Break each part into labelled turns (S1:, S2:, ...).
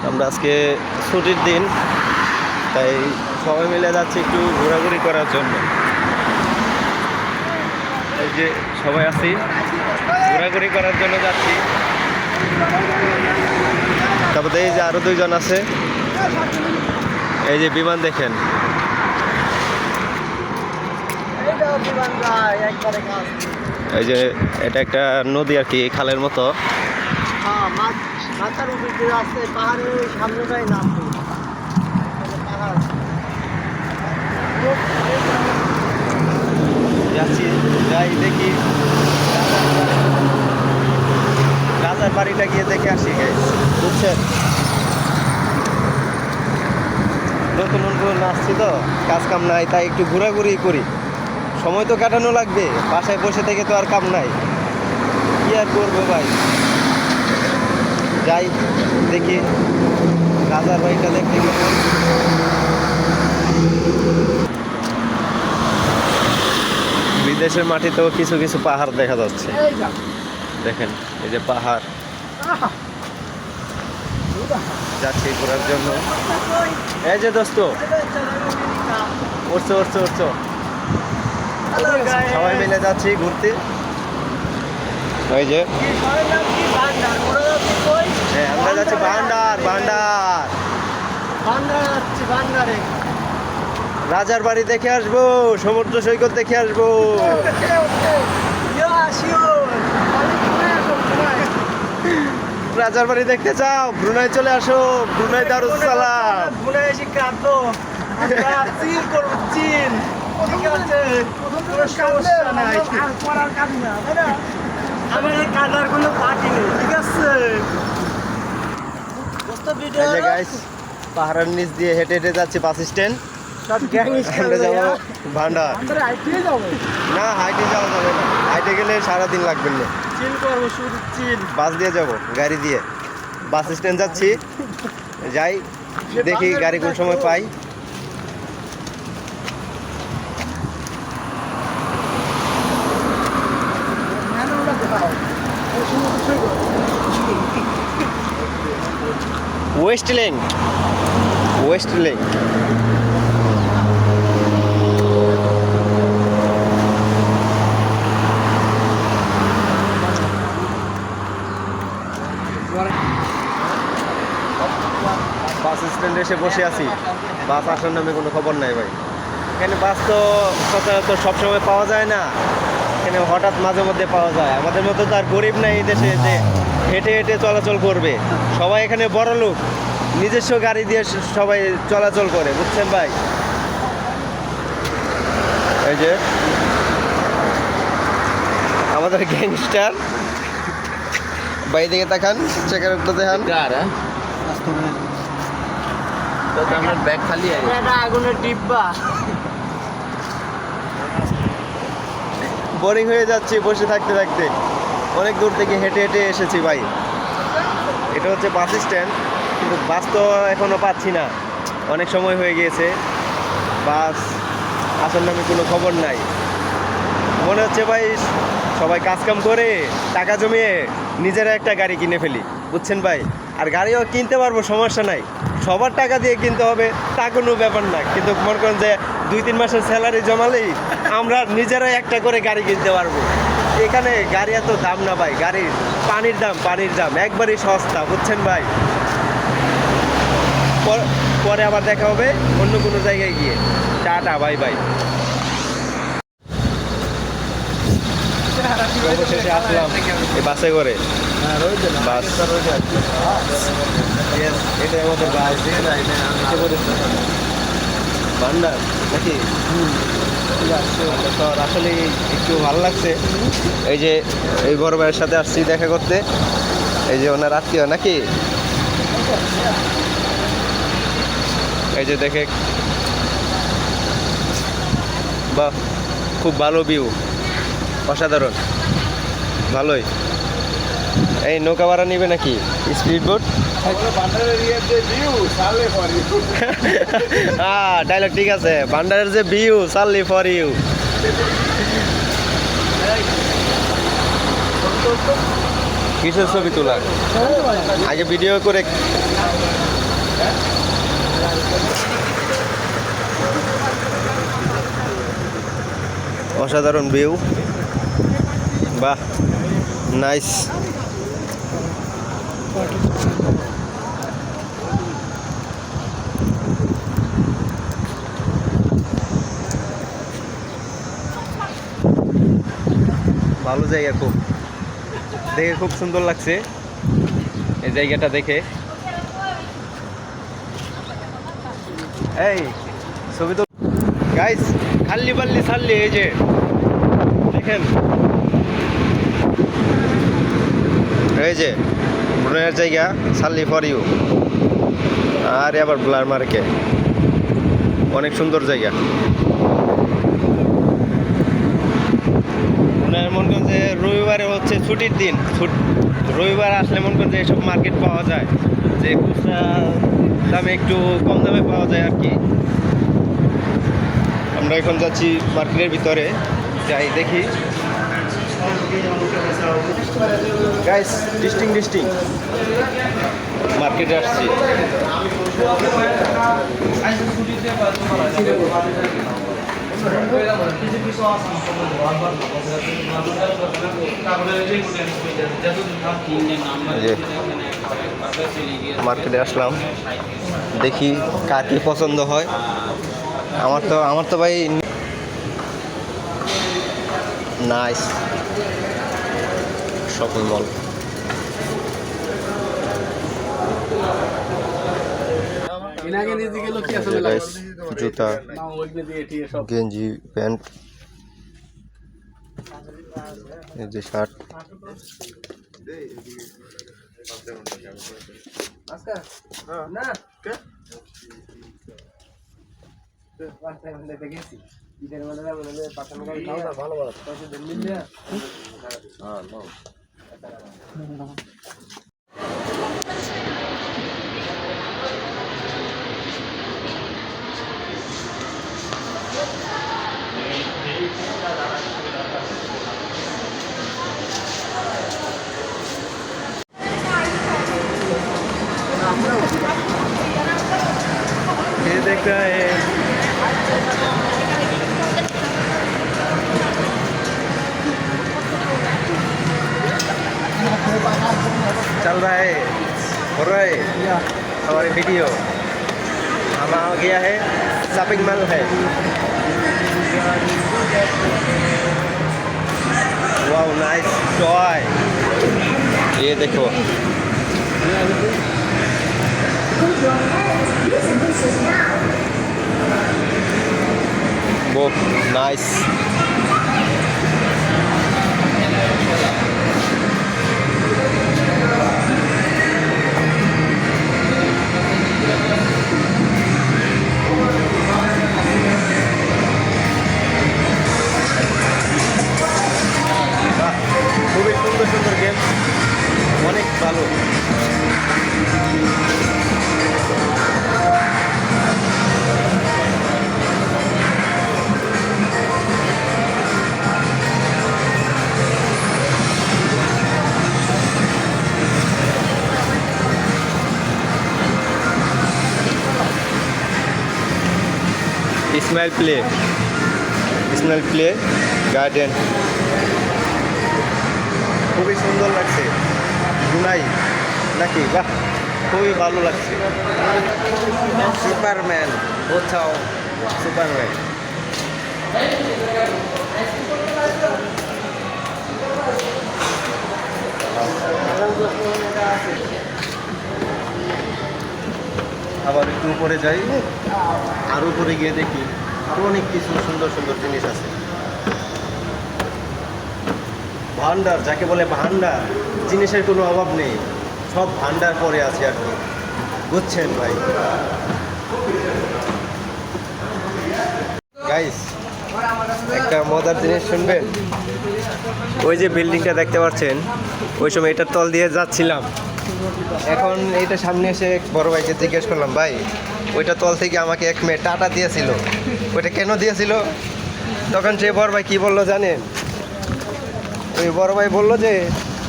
S1: আমরা আজকে ছুটির দিন, তাই সবাই মিলে যাচ্ছি একটু ঘোরাঘুরি করার জন্য। এই যে সবাই আছি, ঘোরাঘুরি করার জন্য যাচ্ছি। তারপরে এই যে আরো দুইজন আছে, এই যে বিমান দেখেন। এই যে এটা একটা নদী আর কি, খালের মতো। যাচ্ছি, যাই দেখি রাজার বাড়িটা গিয়ে দেখে আসি গাইস, বুঝছেন? নতুন নতুন আসছি তো, কাজ কাম নাই, তাই একটু ঘোরাঘুরি করি। সময় তো কাটানো লাগবে, বাসায় বসে থেকে তো আর কাম নাই, কি আর করবো ভাই। যাই দেখি রাজার বাড়িটা দেখতে গেলে। বিদেশের মাটিতেও কিছু কিছু পাহাড় দেখা যাচ্ছে, দেখেন এই যে পাহাড়। যাচ্ছি ঘোরার জন্য। এই যে দোস্ত, উঠছো উঠছো উঠছো, সবাই মিলে যাচ্ছি ঘুরতে। ওই যে হ্যাঁ, আমরা যাচ্ছি ভান্ডার ভান্ডার রাজার বাড়ি দেখে আসবো, সমুদ্র সৈকত দেখে আসবো। রাজার বাড়ি দেখতে চাও, ব্রুনাই চলে আসো, ব্রুনাই দারুস সালাম। পাহাড়ের নিচ দিয়ে হেঁটে হেঁটে যাচ্ছি বাস স্ট্যান্ড। আমরা যাবো ভান্ডার। না, হাইটে যাওয়া যাবে না, হাইটে গেলে সারাদিন লাগবে না। বাস দিয়ে যাব, গাড়ি দিয়ে। বাস স্ট্যান্ড যাচ্ছি, যাই দেখি গাড়ি কোন সময় পাই। ওয়েস্টলিং, ওয়েস্টলিং। বাস স্ট্যান্ডে এসে বসে আছি, বাস আসার নামে কোনো খবর নাই ভাই। এখানে বাস তো সচরাচর সবসময় পাওয়া যায় না, এখানে হঠাৎ মাঝে মধ্যে পাওয়া যায়। আমাদের মতো তো আর গরিব নাই এই দেশে যে হেঁটে হেঁটে চলাচল করবে। সবাই এখানে বড় লোক, নিজস্ব গাড়ি দিয়ে সবাই চলাচল করে, বুঝছেন ভাই? এই যে আমাদের গ্যাংস্টার ভাই, দিকে তাকান, চেকার উপরে দেখান। ব্যাগ খালি আগুনের ডিব্বা। বোরিং হয়ে যাচ্ছি বসে থাকতে থাকতে, অনেক দূর থেকে হেঁটে হেঁটে এসেছি ভাই। এটা হচ্ছে বাস স্ট্যান্ড, কিন্তু বাস তো এখনো পাচ্ছি না, অনেক সময় হয়ে গিয়েছে। বাস আসার নামে কোনো খবর নাই। মনে হচ্ছে ভাই সবাই কাজকাম করে টাকা জমিয়ে নিজেরা একটা গাড়ি কিনে ফেলি, বুঝছেন ভাই? আর গাড়িও কিনতে পারবো, সমস্যা নাই, সবার টাকা দিয়ে কিনতে হবে তা কোনো ব্যাপার না। কিন্তু মনে করেন যে 2-3 মাসের স্যালারি জমালেই আমরা নিজেরাই একটা করে গাড়ি কিনতে পারবো। এখানে গাড়ি এত দাম না ভাই, গাড়ির পানির দাম একবারই সস্তা, বুঝছেন ভাই? পরে আবার দেখা হবে অন্য কোনো জায়গায় গিয়ে। Tata, bye bye. অবশেষে আসলাম এই বাসে করে। বাস এটা আমাদের বাস ভান্ডার নাকি? আসলে একটু ভালো লাগছে। এই যে এই বড় ভাইয়ের সাথে আসছি দেখা করতে, এই যে ওনার আত্মীয় নাকি। এই যে দেখে, বাহ, খুব ভালো ভিউ, অসাধারণ, ভালোই। এই নৌকা ভাড়া নিবে নাকি? Speed boat. হ্যাঁ, ডায়লগ ঠিক আছে। ভান্ডারের যে ভিউ, সার্লি ফর ইউ। কিসের ছবি তোলা? আগে ভিডিও করে অসাধারণ ভিউ, বাহ নাইস। ভালো জায়গা, খুব দেখে খুব সুন্দর লাগছে এই জায়গাটা দেখে। এই ছবি তো গাইস, খাল্লি পাল্লি ছাড়লি, এই যে দেখেন, এই যে ব্রুনেইয়ের জায়গা ছাড়লি ফর ইউ। আর আবার ব্লার মার্কে অনেক সুন্দর জায়গা। মনে করেন যে রবিবারে হচ্ছে ছুটির দিন, রবিবার আসলে মনে করেন যে এসব মার্কেট পাওয়া যায়, যে খুচরা দামে একটু কম দামে পাওয়া যায় আর কি। আমরা এখন যাচ্ছি মার্কেটের ভিতরে, যাই দেখি। গাইস, ডিস্টিং মার্কেটে আসছি। মার্কেটে আসলাম, দেখি কার কি পছন্দ হয়। আমার তো ভাই নাইস শপিং মল। জুতা, গেঞ্জি, প্যান্ট, এই যে শার্ট। ये देख रहा है, चल रहा है, हो रहा है हमारी वीडियो। हम आ गया है, शॉपिंग मॉल है। वाओ नाइस टॉय, ये देखो। वो नाइस। খুবই সুন্দর সুন্দর গেম, অনেক ভালো। স্মাইল প্লে গার্ডেন খুবই সুন্দর লাগছে। ব্রুনাই নাকি, বাহ খুবই ভালো লাগছে। সুপারম্যান, কোথাও সুপারম্যান। আবার একটু উপরে যাই, আর উপরে গিয়ে দেখি অনেক কিছু সুন্দর সুন্দর জিনিস আছে। ভান্ডার, যাকে বলে ভান্ডার, জিনিসের কোনো অভাব নেই, সব ভান্ডার পরে আছে আর কি, বুঝছেন ভাই। গাইস, একটা মজার জিনিস শুনবেন। ওই যে বিল্ডিংটা দেখতে পাচ্ছেন, ওই সময় এটার তল দিয়ে যাচ্ছিলাম, এখন এইটা সামনে এসে বড় ভাইকে জিজ্ঞেস করলাম, ভাই ওইটা তল থেকে আমাকে এক মেয়ে টাটা দিয়েছিল, ওইটা কেন দিয়েছিল? তখন সে বড় ভাই কী বললো জানেন? ওই বড় ভাই বললো যে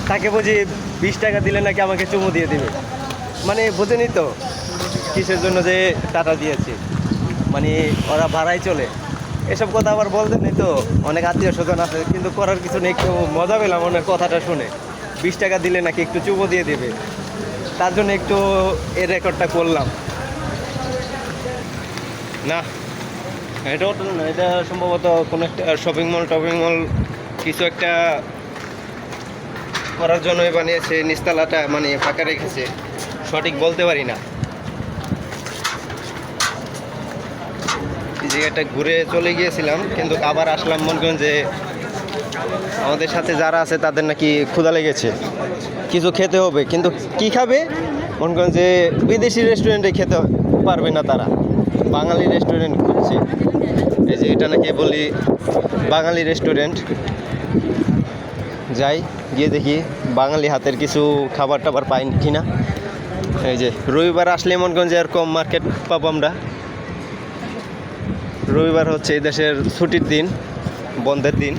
S1: তাকে বুঝি 20 টাকা দিলে নাকি আমাকে চুমু দিয়ে দিবে। মানে বোঝেনি তো, কিসের জন্য যে টাটা দিয়েছে, মানে ওরা ভাড়ায় চলে, এসব কথা আবার বলতে নেই। তো অনেক আত্মীয় স্বজন আছে, কিন্তু করার কিছু নেই। একটু মজা পেলাম ওনার কথাটা শুনে। 20 টাকা দিলে নাকি একটু চুমো দিয়ে দেবে, তার জন্য একটু এই রেকর্ডটা করলাম। না, এটা হোটেল না, এটা সম্ভবত কোনো একটা শপিং মল কিছু একটা করার জন্যই বানিয়েছে। নিচতলাটা মানে ফাঁকা রেখেছে, সঠিক বলতে পারি না। এই জায়গাটা ঘুরে চলে গিয়েছিলাম, কিন্তু আবার আসলাম। মনে করেন যে আমাদের সাথে যারা আছে তাদের নাকি ক্ষুধা লেগেছে, কিছু খেতে হবে। কিন্তু কি খাবে? মনে করেন যে বিদেশি রেস্টুরেন্টে খেতে পারবে না, তারা বাঙালি রেস্টুরেন্ট খুঁজছে। এই যে এটা নাকি বলি বাঙালি রেস্টুরেন্ট। যাই গিয়ে দেখি বাঙালি হাতের কিছু খাবার টাবার পাই কিনা। এই যে রবিবার আসলে মনে করেন যে এরকম মার্কেট পাবো আমরা। রবিবার হচ্ছে এই দেশের ছুটির দিন, বন্ধের দিন।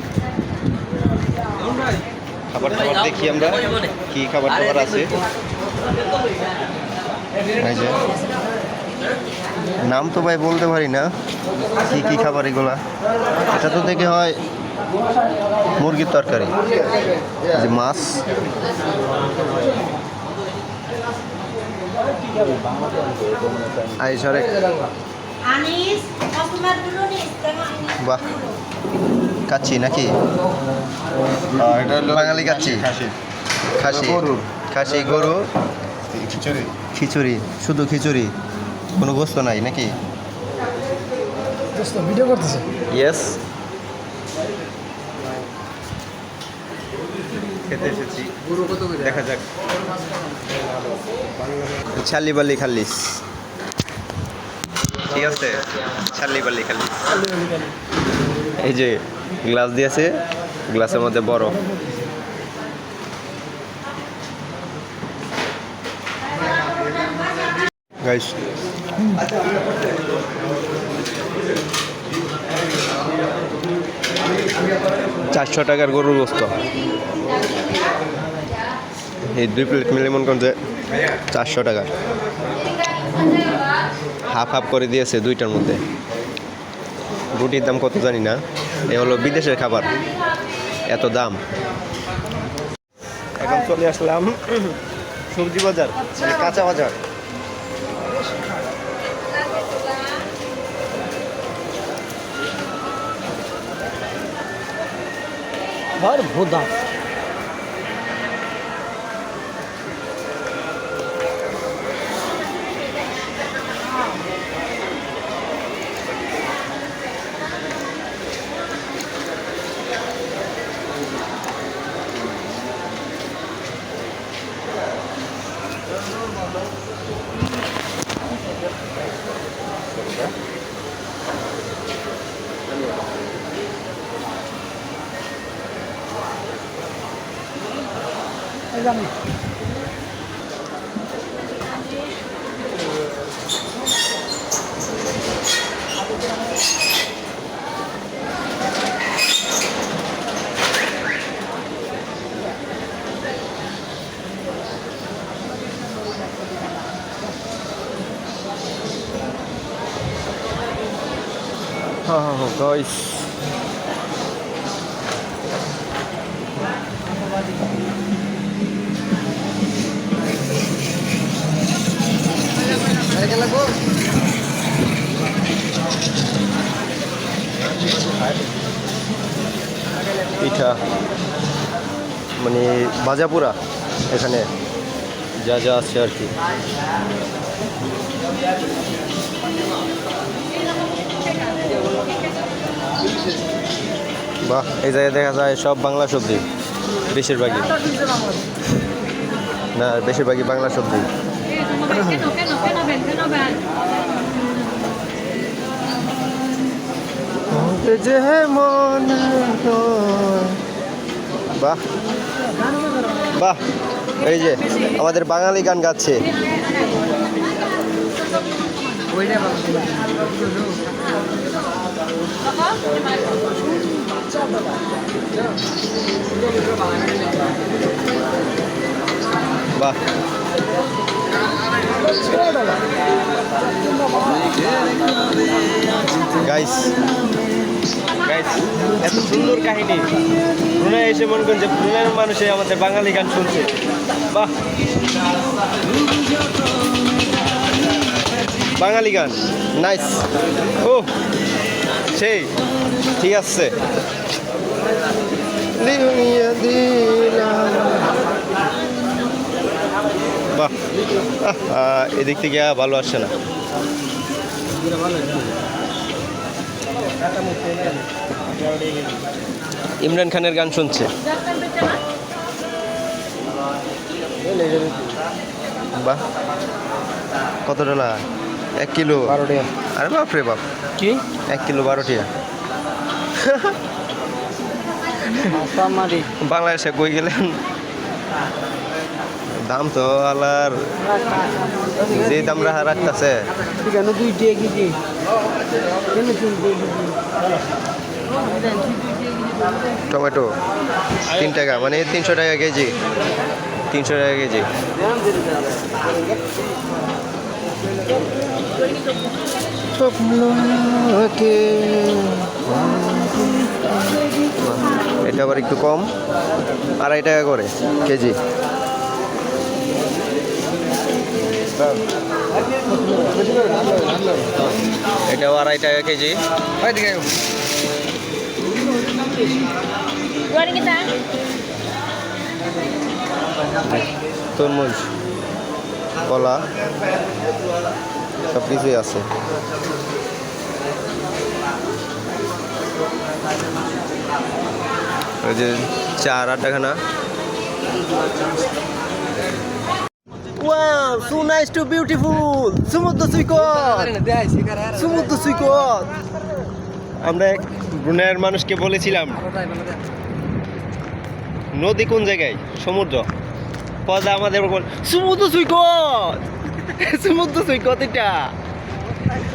S1: খাবার টাবার দেখি আমরা কি খাবার টাবার আছে। এই যে নাম তো ভাই বলতে পারি না কি কি খাবার এগুলা। এটা তো দেখে হয় মুরগির তরকারি, যে মাছ, আইসরে বাহ, কাচ্চি নাকি?
S2: এটা হলো
S1: বাঙালি কাচ্চি, খাসি, খাসি গরু,
S2: খিচুড়ি।
S1: খিচুড়ি, শুধু খিচুড়ি, কোনো গোস্ত নাই নাকি?
S3: ভিডিও করতেছে।
S1: ইয়েস, খেতে এসেছি, দেখা যাক। ছাল্লি বাল্লি খাল্লিস, ঠিক আছে, ছাল্লি বাল্লি খাল্লিস। এই যে গ্লাস দিয়েছে, গ্লাসের মধ্যে বরফ। গাইস, 400 টাকার গরুর গোস্ত। এই 2 প্লেট মিলে মনে করেন যে 400 টাকা। হাফ হাফ করে দিয়েছে দুইটার মধ্যে। রুটির দাম কত জানি না, এ হলো বিদেশের খাবার, এত দাম। এখন চলে আসলাম সবজি বাজার, মানে কাঁচা বাজার।
S3: ভোদা জানি।
S1: Oh, guys. পিঠা মানে ভাজাপুরা, এখানে যা যা আছে আর কি। বাহ, এই জায়গায় দেখা যায় সব বাংলা সবজি, বেশিরভাগই না, বেশিরভাগই বাংলা সবজি। বাহ বাহ, এই যে আমাদের বাঙালি গান গাচ্ছে। বাহ, গাইস গাইস এত সুন্দর কাহিনী ব্রুনাই এসে মনে করেন যে ব্রুনাইয়ের মানুষে আমাদের বাঙালি গান শুনছে বাহ বাঙালি গান নাইস ও সেই ঠিক আছে বাহ এদিক থেকে ভালো আসছে না ইমরান খানের গান শুনছে বাহ কত টাকা 1 কিলো
S3: 12 টাকা
S1: আরে বাপরে বাপ
S3: কি
S1: 1 কিলো 12 টাকা
S3: আসামারি
S1: বাংলাদেশে কই গেলেন দাম তো আলার যে দাম রাখা রাখতেছে
S3: কেন 2 টাকা কেজি কেন 3 টাকা
S1: টমেটো 3 টাকা মানে 300 টাকা কেজি 300 টাকা কেজি এটা আবার একটু কম 2.5 টাকা করে কেজি এটাও 2.5 টাকা কেজি তরমুজ কলা সব কিছুই আছে ওই যে 4 টাকা না Wow, so nice to beautiful. সমুদ্র সৈকত সমুদ্র সৈকত আমরা এক ব্রুনাইয়ের মানুষকে বলেছিলাম নদী কোন জায়গায় সমুদ্র পদা আমাদের বল সমুদ্র সৈকত সমুদ্র সৈকত এটা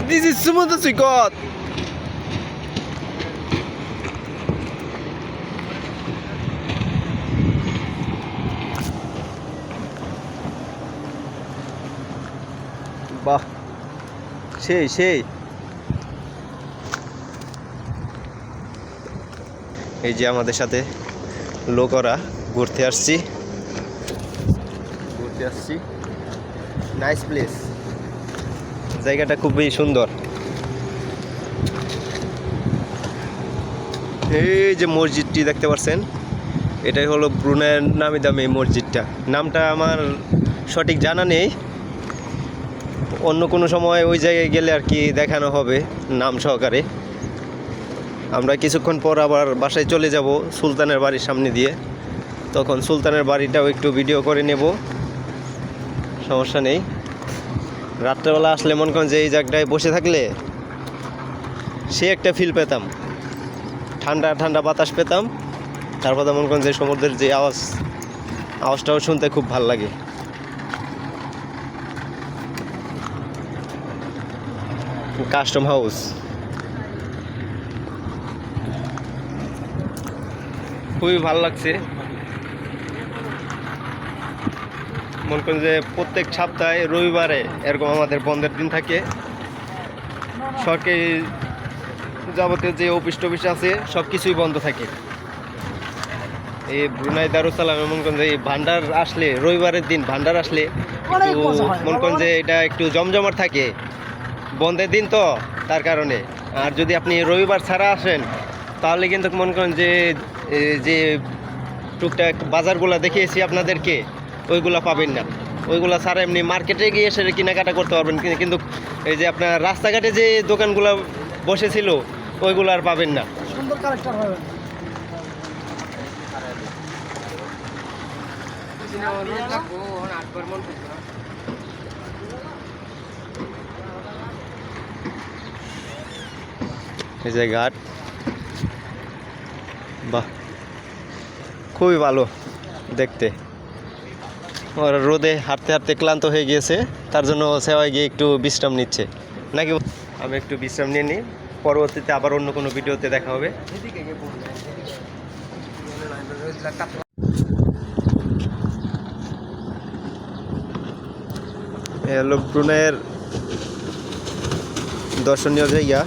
S1: দিস ইজ সমুদ্র সৈকত বাহ সেই সেই এই যে আমাদের সাথে লোকরা ঘুরতে আসছি নাইস প্লেস জায়গাটা খুবই সুন্দর এই যে মসজিদটি দেখতে পাচ্ছেন এটাই হলো ব্রুনাইয়ের নামি দামি মসজিদটা নামটা আমার সঠিক জানা নেই অন্য কোনো সময় ওই জায়গায় গেলে আর কি দেখানো হবে নাম সহকারে আমরা কিছুক্ষণ পর আবার বাসায় চলে যাব সুলতানের বাড়ির সামনে দিয়ে তখন সুলতানের বাড়িটাও একটু ভিডিও করে নেব সমস্যা নেই রাত্রেবেলা আসলে মনে করেন যে এই জায়গাটায় বসে থাকলে সে একটা ফিল পেতাম ঠান্ডা ঠান্ডা বাতাস পেতাম তারপর মনে করেন যে সমুদ্রের যে আওয়াজটাও শুনতে খুব ভালো লাগে কাস্টম হাউস খুবই ভালো লাগছে মনে করেন যে প্রত্যেক সপ্তাহে রবিবারে এরকম আমাদের বন্ধের দিন থাকে সরকারি যাবতীয় যে অফিস টফিস আছে সব কিছুই বন্ধ থাকে এই ব্রুনাই দারুসালামে মনে করেন যে এই ভান্ডার আসলে রবিবারের দিন ভান্ডার আসলে একটু মনে করেন যে এটা একটু জমজমাট থাকে বন্ধের দিন তো তার কারণে আর যদি আপনি রবিবার ছাড়া আসেন তাহলে কিন্তু মনে করেন যে টুকটাক বাজারগুলো দেখিয়েছি আপনাদেরকে ওইগুলো পাবেন না ওইগুলো ছাড়া এমনি মার্কেটে গিয়ে এসে কেনাকাটা করতে পারবেন কিন্তু এই যে আপনার রাস্তাঘাটে যে দোকানগুলো বসেছিল ওইগুলো আর পাবেন না
S3: সুন্দর কালেক্টর হবে
S1: এই যে ঘাট বাহ খুবই ভালো দেখতে ওর রোদে হাঁটতে হাঁটতে ক্লান্ত হয়ে গিয়েছে তার জন্য সেওয়ায় গিয়ে একটু বিশ্রাম নিচ্ছে নাকি আমি একটু বিশ্রাম নিয়ে নিই পরবর্তীতে আবার অন্য কোনো ভিডিওতে দেখা হবে হলো ব্রুনাইয়ের দর্শনীয় জায়গা।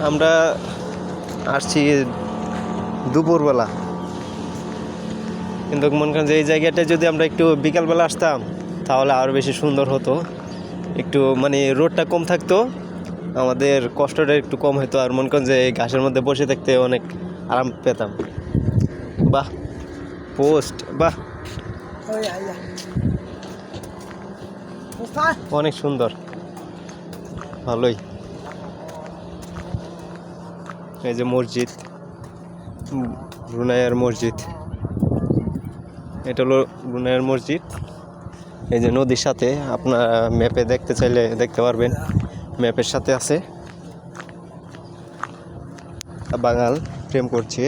S1: আমরা আসছি দুপুরবেলা, কিন্তু মনে করেন যে এই জায়গাটা যদি আমরা একটু বিকালবেলা আসতাম তাহলে আরও বেশি সুন্দর হতো। একটু মানে রোডটা কম থাকতো, আমাদের কষ্টটা একটু কম হতো, আর মনে করেন যে এই ঘাসের মধ্যে বসে থাকতে অনেক আরাম পেতাম। বাহ, পোস্ট, বাহ, অনেক সুন্দর, ভালোই। এই যে মসজিদ, ব্রুনাইয়ের মসজিদ, এটা হলো ব্রুনাইয়ের মসজিদ। এই যে নদীর সাথে, আপনার ম্যাপে দেখতে চাইলে দেখতে পারবেন, ম্যাপের সাথে আছে। বাঙাল প্রেম করছে।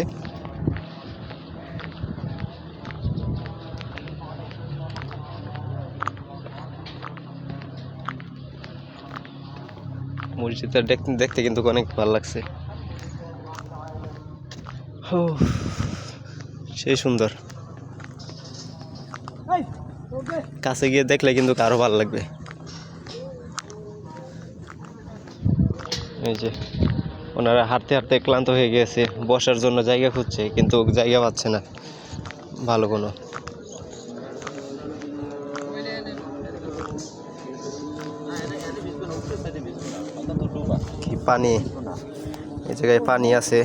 S1: মসজিদটা দেখতে কিন্তু অনেক ভালো লাগছে। সেই সুন্দর, কাছে গিয়ে দেখলে কিন্তু আরো ভালো লাগবে। এই যে ওনারা হাঁটতে হাঁটতে ক্লান্ত হয়ে গিয়েছে, বসার জন্য জায়গা খুঁজছে, কিন্তু জায়গা পাচ্ছে না ভালো কোনো। কি পানি, এই জায়গায় পানি আছে।